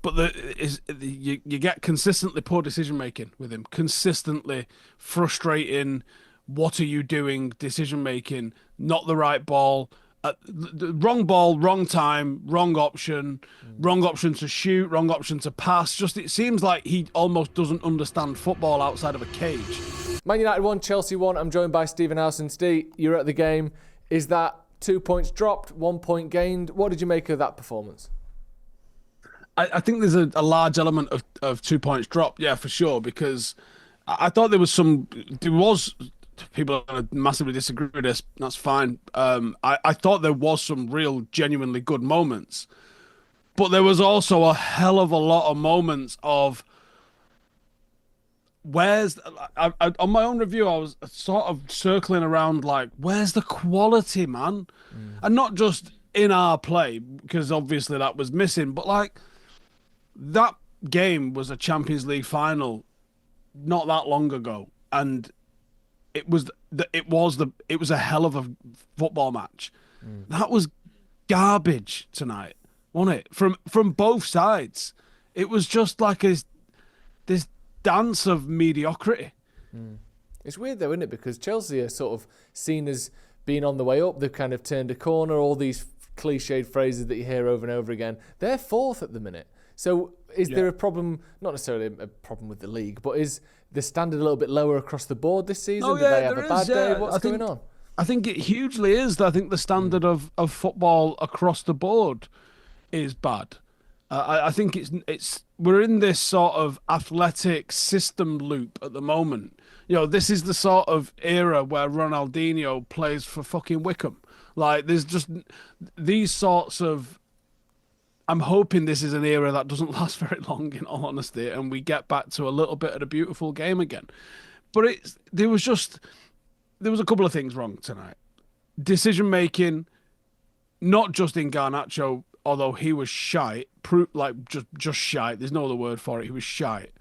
But you get consistently poor decision making with him, consistently frustrating. What are you doing? Decision making, not the right ball, the wrong ball, wrong time, wrong option to shoot, wrong option to pass. Just it seems like he almost doesn't understand football outside of a cage. Man United 1, Chelsea 1. I'm joined by Ste Howson. Ste, you're at the game. Is that 2 points dropped, 1 point gained? What did you make of that performance? I think there's a large element of 2 points dropped, yeah, for sure, because I thought there was people are going to massively disagree with this. That's fine. I thought there was some real, genuinely good moments, but there was also a hell of a lot of moments of on my own review, I was sort of circling around like, where's the quality, man? And not just in our play, because obviously that was missing, but like that game was a Champions League final not that long ago, and it was a hell of a football match. That was garbage tonight, wasn't it? From both sides, it was just like this dance of mediocrity. It's weird though, isn't it? Because Chelsea are sort of seen as being on the way up. They've kind of turned a corner. All these cliched phrases that you hear over and over again. They're fourth at the minute. So is there a problem? Not necessarily a problem with the league, but is the standard a little bit lower across the board this season? Did they have a bad day? What's going on? I think it hugely is. I think the standard of football across the board is bad. I think we're in this sort of athletic system loop at the moment. You know, this is the sort of era where Ronaldinho plays for fucking Wickham. Like, there's just these sorts of. I'm hoping this is an era that doesn't last very long, in all honesty, and we get back to a little bit of a beautiful game again. But there was a couple of things wrong tonight. Decision making, not just in Garnacho, although he was shite, just shite. There's no other word for it. He was shite.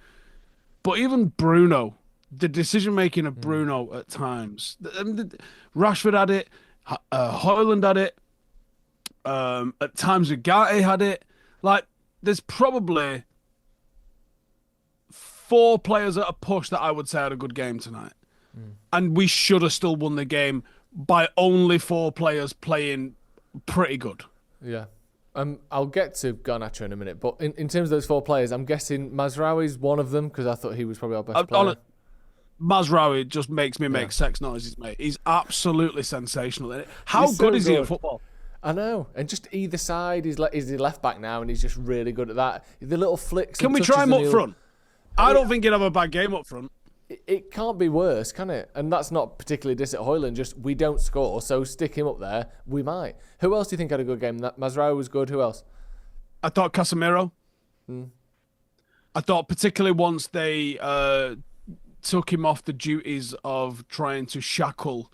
But even Bruno, the decision making of Bruno at times, Rashford had it, Højlund had it. At times Ugarte had it. Like, there's probably 4 players at a push that I would say had a good game tonight. And we should have still won the game by only 4 players playing pretty good. Yeah. I'll get to Garnacho in a minute, but in terms of those 4 players, I'm guessing Mazraoui's one of them, because I thought he was probably our best player. Mazraoui just makes me make sex noises, mate. He's absolutely sensational. How good is he at football? I know, and just either side, he's left back now, and he's just really good at that. The little flicks. Can we try him up front? I don't think he'd have a bad game up front. It can't be worse, can it? And that's not particularly diss at Højlund. Just we don't score, so stick him up there. We might. Who else do you think had a good game? Mazraoui was good. Who else? I thought Casemiro. I thought particularly once they took him off the duties of trying to shackle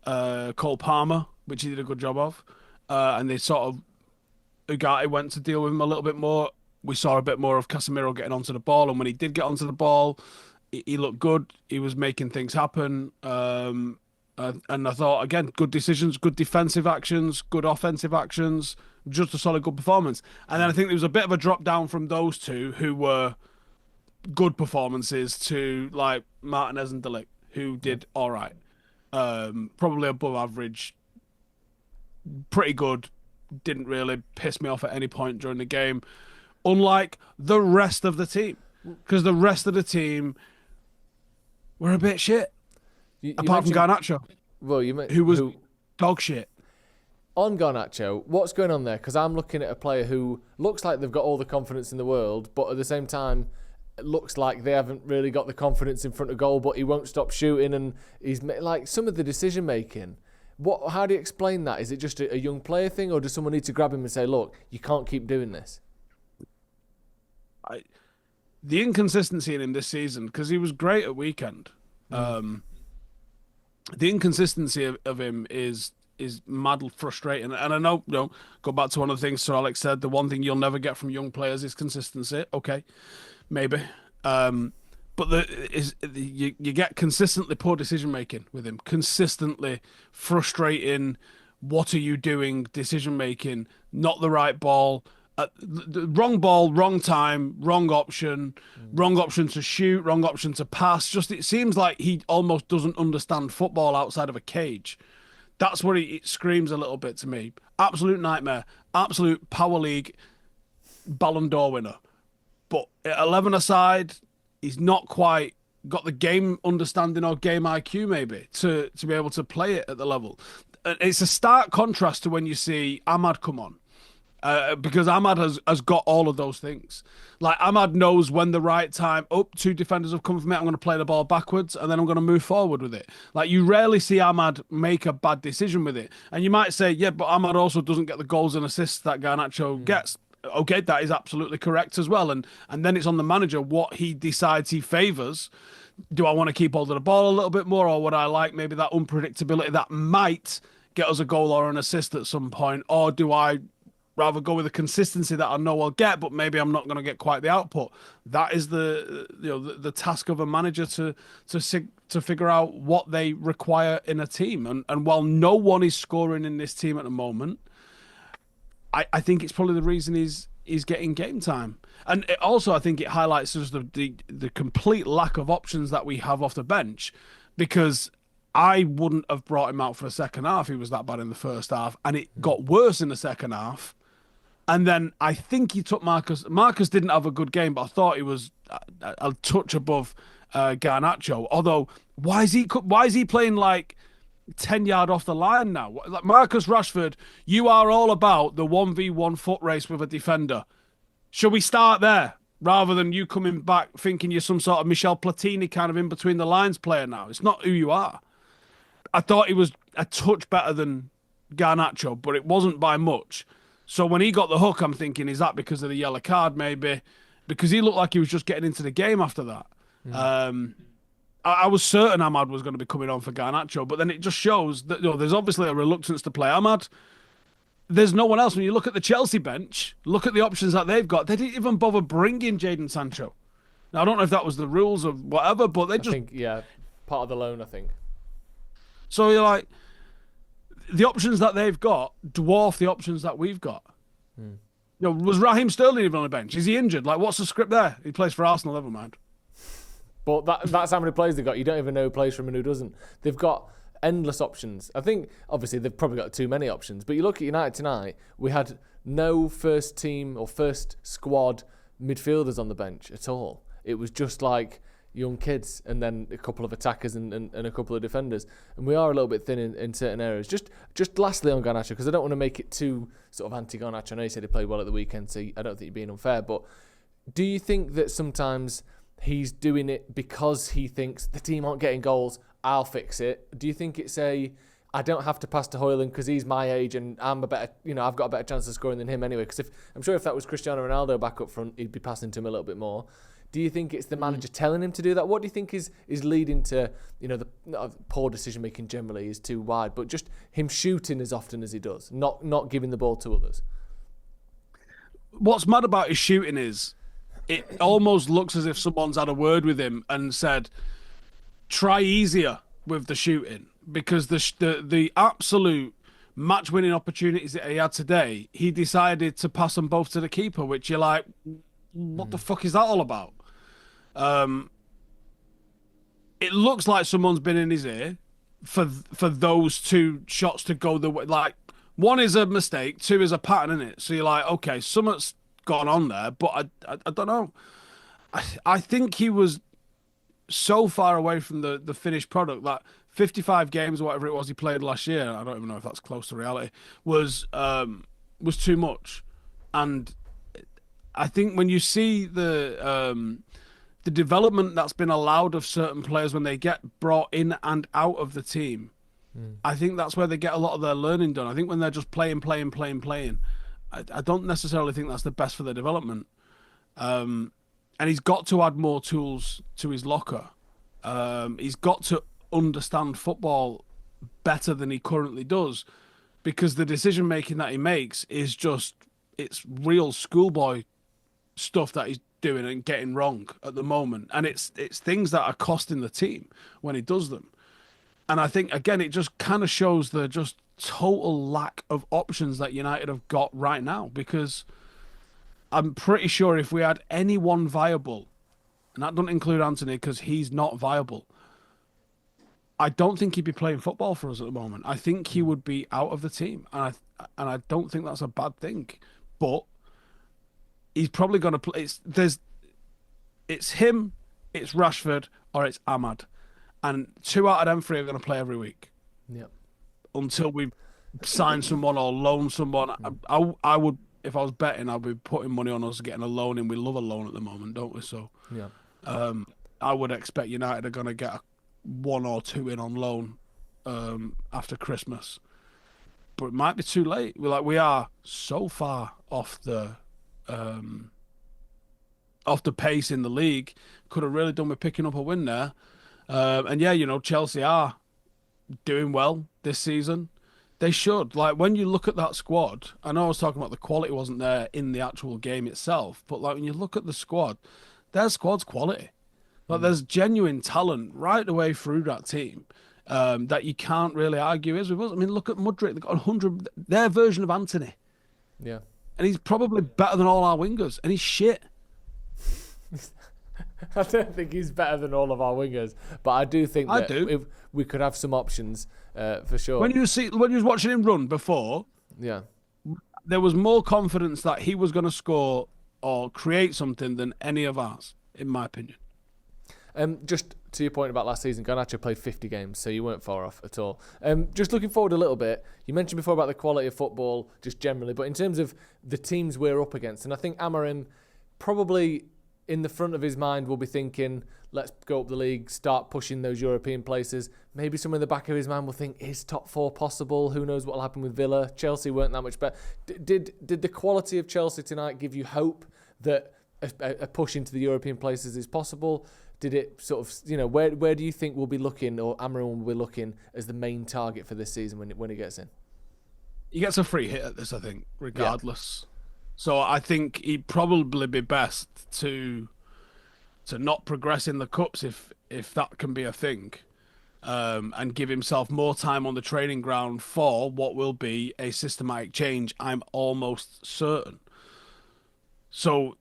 Cole Palmer, which he did a good job of. And they sort of, Ugarte went to deal with him a little bit more. We saw a bit more of Casemiro getting onto the ball, and when he did get onto the ball, he looked good. He was making things happen. And I thought, again, good decisions, good defensive actions, good offensive actions, just a solid good performance. And then I think there was a bit of a drop down from those two who were good performances to like Martinez and De Ligt, who did all right. Probably above average. Pretty good. Didn't really piss me off at any point during the game, unlike the rest of the team, because the rest of the team were a bit shit. Apart from Garnacho, who was dog shit. On Garnacho, what's going on there? Because I'm looking at a player who looks like they've got all the confidence in the world, but at the same time, it looks like they haven't really got the confidence in front of goal, but he won't stop shooting, and he's like some of the decision making. How do you explain that? Is it just a young player thing, or does someone need to grab him and say, look, you can't keep doing this? The inconsistency in him this season, because he was great at weekend. The inconsistency of him is madly frustrating. And I know, go back to one of the things Sir Alex said, the one thing you'll never get from young players is consistency. Okay, maybe. But you get consistently poor decision making with him, consistently frustrating. What are you doing? Decision making, not the right ball, The wrong ball, wrong time, wrong option to shoot, wrong option to pass. Just it seems like he almost doesn't understand football outside of a cage. That's what it screams a little bit to me. Absolute nightmare, absolute power league, Ballon d'Or winner. But at 11 aside, he's not quite got the game understanding or game IQ maybe to be able to play it at the level. It's a stark contrast to when you see Ahmad come on. Because Ahmad has got all of those things. Like, Ahmad knows when the right time, two defenders have come for me, I'm going to play the ball backwards, and then I'm going to move forward with it. Like, you rarely see Ahmad make a bad decision with it. And you might say, yeah, but Ahmad also doesn't get the goals and assists that Garnacho gets. Okay, that is absolutely correct as well. And then it's on the manager what he decides he favours. Do I want to keep hold of the ball a little bit more, or would I like maybe that unpredictability that might get us a goal or an assist at some point? Or do I rather go with the consistency that I know I'll get, but maybe I'm not going to get quite the output? That is the task of a manager to figure out what they require in a team. And while no one is scoring in this team at the moment, I think it's probably the reason he's getting game time. And I think it highlights just the complete lack of options that we have off the bench, because I wouldn't have brought him out for a second half. He was that bad in the first half, and it got worse in the second half. And then I think he took Marcus. Marcus didn't have a good game, but I thought he was a touch above Garnacho. Although, why is he playing like 10 yards off the line now? Like, Marcus Rashford, you are all about the 1v1 foot race with a defender. Should we start there rather than you coming back thinking you're some sort of Michel Platini kind of in between the lines player now? It's not who you are. I thought he was a touch better than Garnacho, but it wasn't by much. So when he got the hook, I'm thinking, is that because of the yellow card maybe? Because he looked like he was just getting into the game after that. I was certain Ahmad was going to be coming on for Garnacho, but then it just shows that there's obviously a reluctance to play Ahmad. There's no one else. When you look at the Chelsea bench, look at the options that they've got. They didn't even bother bringing Jadon Sancho. Now, I don't know if that was the rules or whatever, but they just... part of the loan, I think. So you're like, the options that they've got dwarf the options that we've got. Was Raheem Sterling even on the bench? Is he injured? Like, what's the script there? He plays for Arsenal, never mind. But that's how many players they've got. You don't even know who plays for them and who doesn't. They've got endless options. I think, obviously, they've probably got too many options. But you look at United tonight, we had no first team or first squad midfielders on the bench at all. It was just like young kids and then a couple of attackers and a couple of defenders. And we are a little bit thin in certain areas. Just lastly on Garnacho, because I don't want to make it too sort of anti-Garnacho. I know you said he played well at the weekend, so I don't think you're being unfair. But do you think that sometimes he's doing it because he thinks the team aren't getting goals, I'll fix it? Do you think it's I don't have to pass to Højlund because he's my age and I'm a better, I've got a better chance of scoring than him anyway? Because I'm sure if that was Cristiano Ronaldo back up front, he'd be passing to him a little bit more. Do you think it's the manager telling him to do that? What do you think is leading to, the poor decision making generally is too wide, but just him shooting as often as he does, not giving the ball to others? What's mad about his shooting is it almost looks as if someone's had a word with him and said, try easier with the shooting, because the absolute match-winning opportunities that he had today, he decided to pass them both to the keeper, which you're like, what the fuck is that all about? It looks like someone's been in his ear for those two shots to go the way. Like, one is a mistake, two is a pattern, isn't it? So you're like, okay, something's gone on there, but I don't know. I think he was so far away from the finished product that 55 games or whatever it was he played last year, I don't even know if that's close to reality, was too much. And I think when you see the development that's been allowed of certain players when they get brought in and out of the team, I think that's where they get a lot of their learning done. I think when they're just playing, I don't necessarily think that's the best for their development. And he's got to add more tools to his locker. He's got to understand football better than he currently does, because the decision making that he makes is it's real schoolboy stuff that he's doing and getting wrong at the moment, and it's things that are costing the team when he does them. And I think, again, it just kind of shows the just total lack of options that United have got right now, because I'm pretty sure if we had anyone viable, and that doesn't include Anthony because he's not viable, I don't think he'd be playing football for us at the moment. I think he would be out of the team, and I don't think that's a bad thing. But he's probably going to play. It's him, it's Rashford, or it's Ahmad, and 2 out of them 3 are going to play every week. Yep. Until we sign someone or loan someone. I would, if I was betting, I'd be putting money on us getting a loan in. We love a loan at the moment, don't we? So yeah, I would expect United are going to get 1 or 2 in on loan after Christmas. But it might be too late. We are so far off the pace in the league. Could have really done with picking up a win there. And yeah, Chelsea are doing well this season. They should. Like, when you look at that squad, I know I was talking about the quality wasn't there in the actual game itself, but like when you look at the squad, their squad's quality. Like, there's genuine talent right the way through that team that you can't really argue is with us. I mean, look at Mudryk. They've got 100, their version of Anthony. Yeah. And he's probably better than all our wingers, and he's shit. I don't think he's better than all of our wingers, but I do think that if we could have some options for sure. When you was watching him run before, yeah, there was more confidence that he was going to score or create something than any of ours, in my opinion. Just to your point about last season, Garnacho played 50 games, so you weren't far off at all. Just looking forward a little bit, you mentioned before about the quality of football, just generally, but in terms of the teams we're up against, and I think Amorim probably in the front of his mind will be thinking, let's go up the league, start pushing those European places. Maybe somewhere in the back of his mind will think, is top 4 possible? Who knows what will happen with Villa? Chelsea weren't that much better. Did the quality of Chelsea tonight give you hope that a push into the European places is possible? Did it sort of, where do you think we'll be looking, or Amorim will be looking as the main target for this season when he gets in? He gets a free hit at this, I think, regardless. Yeah. So I think he'd probably be best to not progress in the cups if that can be a thing, and give himself more time on the training ground for what will be a systematic change. I'm almost certain. So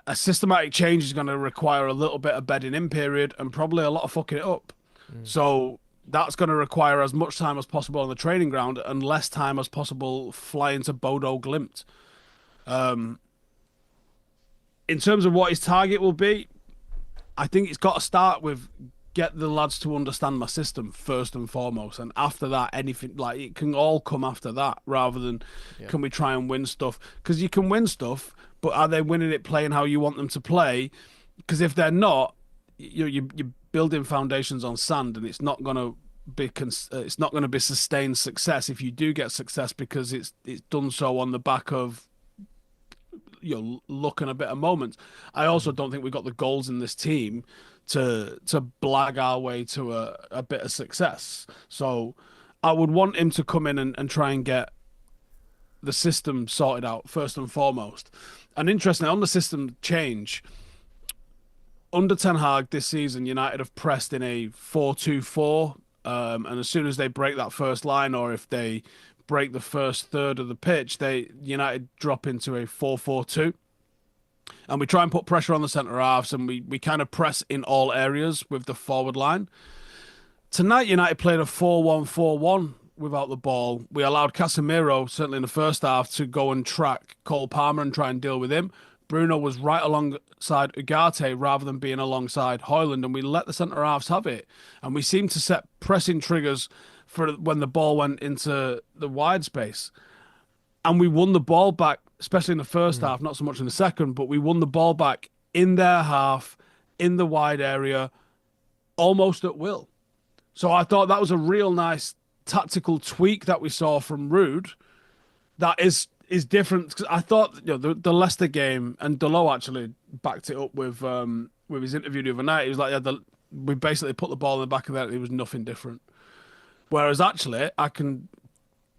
a systematic change is going to require a little bit of bedding in period and probably a lot of fucking it up. So that's going to require as much time as possible on the training ground and less time as possible flying to Bodo Glimt. In terms of what his target will be, I think it's got to start with get the lads to understand my system first and foremost, and after that, anything like it can all come after that, rather than can we try and win stuff? Because you can win stuff, but are they winning it playing how you want them to play? Because if they're not, you're building foundations on sand, and it's not going to be sustained success if you do get success, because it's done so on the back of luck and a bit of moments. I also don't think we've got the goals in this team to blag our way to a bit of success. So I would want him to come in and try and get the system sorted out first and foremost. And interestingly, on the system change, under Ten Hag this season, United have pressed in a 4-2-4, and as soon as they break that first line, or if they break the first third of the pitch, United drop into a 4-4-2, and we try and put pressure on the centre halves, and we kind of press in all areas with the forward line. Tonight, United played a 4-1-4-1 without the ball. We allowed Casemiro, certainly in the first half, to go and track Cole Palmer and try and deal with him. Bruno was right alongside Ugarte rather than being alongside Højlund, and we let the centre halves have it. And we seemed to set pressing triggers for when the ball went into the wide space. And we won the ball back, especially in the first half, not so much in the second, but we won the ball back in their half, in the wide area, almost at will. So I thought that was a real nice tactical tweak that we saw from Ruud that is different. Because I thought the Leicester game, and Delo actually backed it up with his interview the other night. He was like, we basically put the ball in the back of that. It was nothing different. Whereas actually, I can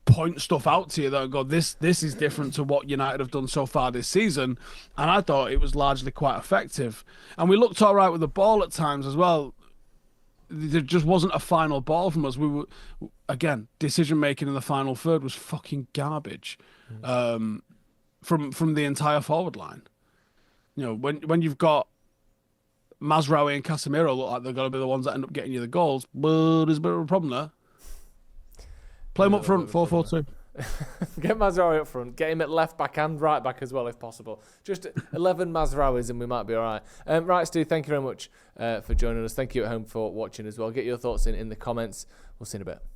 point stuff out to you that go, this is different to what United have done so far this season, and I thought it was largely quite effective. And we looked all right with the ball at times as well. There just wasn't a final ball from us. We were, again, decision making in the final third was fucking garbage from the entire forward line. when you've got Mazraoui and Casemiro look like they're going to be the ones that end up getting you the goals, but there's a bit of a problem there. Play him up front, 4-4-2. Get Mazraoui up front. Get him at left back and right back as well, if possible. Just 11 Mazraouis and we might be all right. Right, Stu, thank you very much for joining us. Thank you at home for watching as well. Get your thoughts in the comments. We'll see you in a bit.